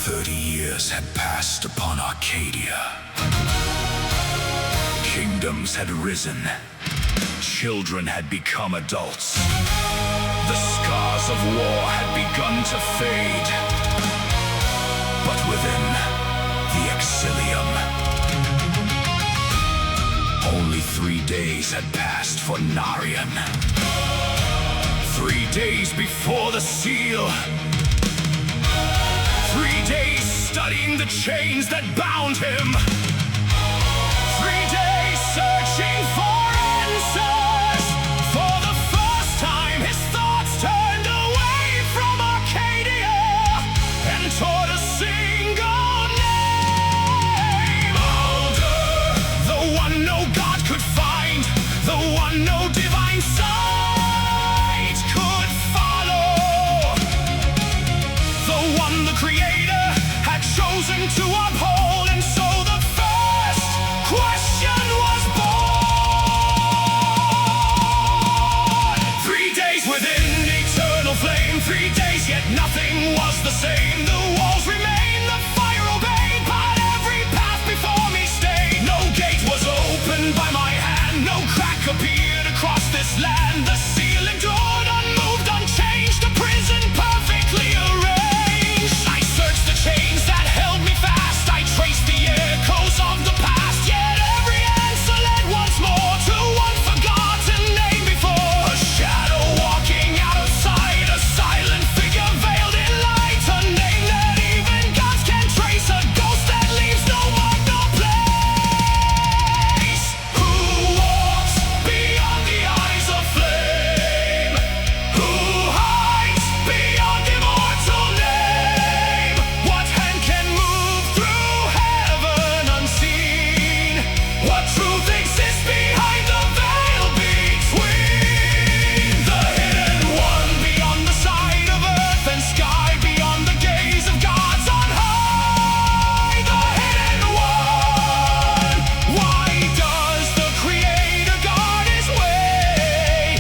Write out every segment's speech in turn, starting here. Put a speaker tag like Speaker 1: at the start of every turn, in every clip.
Speaker 1: 30 years had passed upon Arcadia. Kingdoms had risen. Children had become adults. The scars of war had begun to fade. But within the Exilium, only 3 days had passed for Nárion. 3 days before the seal. 3 days studying the chains that bound him. 3 days searching for answers. For the first time, his thoughts turned away from Arcadia and toward a single name. Aldur, the one no god could find, the one no divine sight could follow, the one the Creator had chosen to uphold. And so the first question was born. 3 days within eternal flame, 3 days yet nothing was the same. The walls remained, the fire obeyed, but every path before me stayed. No gate was opened by my hand, no crack appeared across this land. The seal endured, unmoved, unchanged, the prison perfectly arranged. I searched the chains that held me fast, I traced the echoes of the past, yet every answer led once more to one forgotten name before. A shadow walking out of sight, a silent figure veiled in light, a name that even gods can trace, a ghost that leaves no mark, no place. Who walks beyond the eyes of flame? Who hides beyond immortal name? What hand can move through heaven unseen? What truth exists behind the veil between? The hidden one beyond the sight of earth and sky, beyond the gaze of gods on high. The hidden one. Why does the Creator guard his way?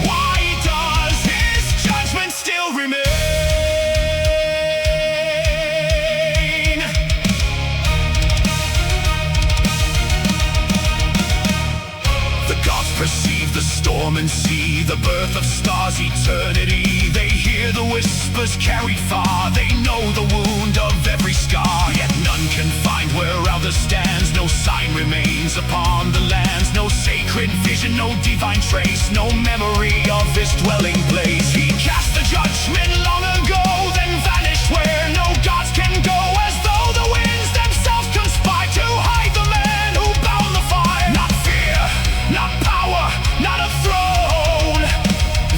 Speaker 1: Why does his judgment still remain? The gods perceive the storm and see the birth of stars, eternity. They hear the whispers carried far, they know the wound of every scar. Yet none can find where Aldur stands, no sign remains upon the lands, no sacred vision, no divine trace, no memory of his dwelling place. He cast the judgment long ago, then vanished where no gods can go, as though the winds themselves conspire to hide the man who bound the fire. Not fear, not power, not a throne.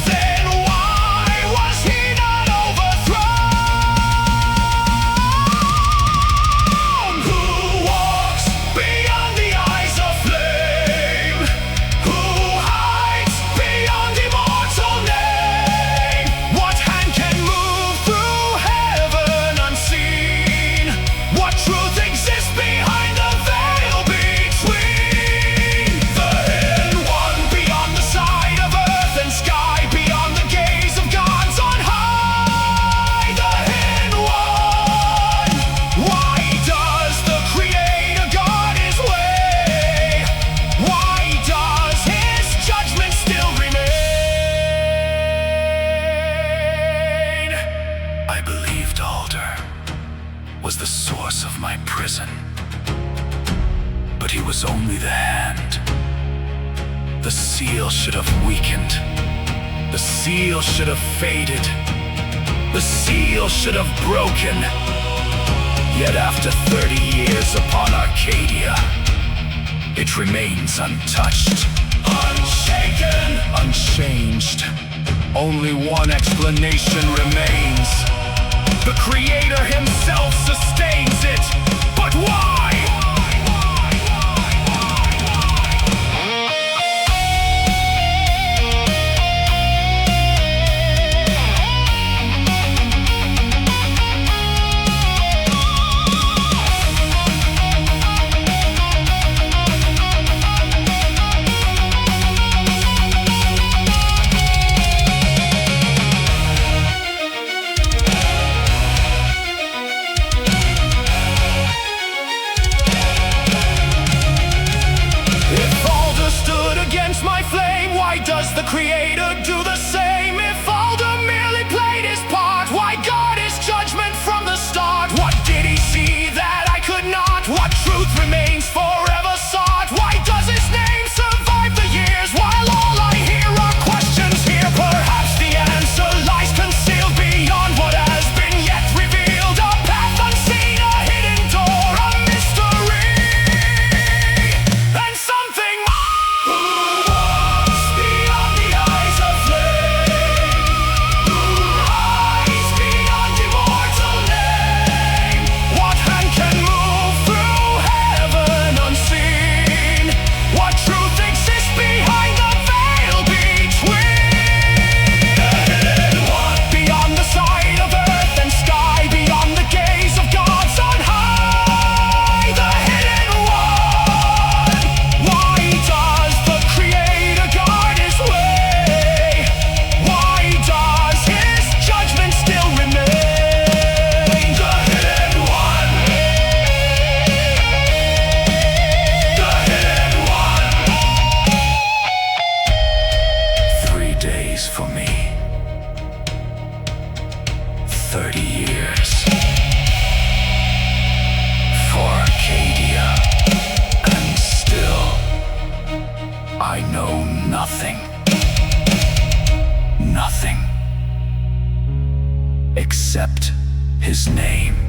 Speaker 1: Then why was he not overthrown? Who walks beyond the eyes of flame? Who hides beyond immortal name? What hand can move through heaven unseen? What truth exists behind the veil between? The hidden one beyond the sight of earth and sky, beyond the gaze of gods on high. The hidden one. Why does the Creator guard his way? Why does his judgment still remain? I believed Aldur was the source of my prison, but he was only the hand. The seal should have weakened. The seal should have faded. The seal should have broken. Yet after 30 years upon Arcadia, it remains untouched, unshaken, unchanged. Only one explanation remains. The Creator himself sustains it. But why? for me. 30 years for Arcadia, and still I know nothing. Nothing except his name.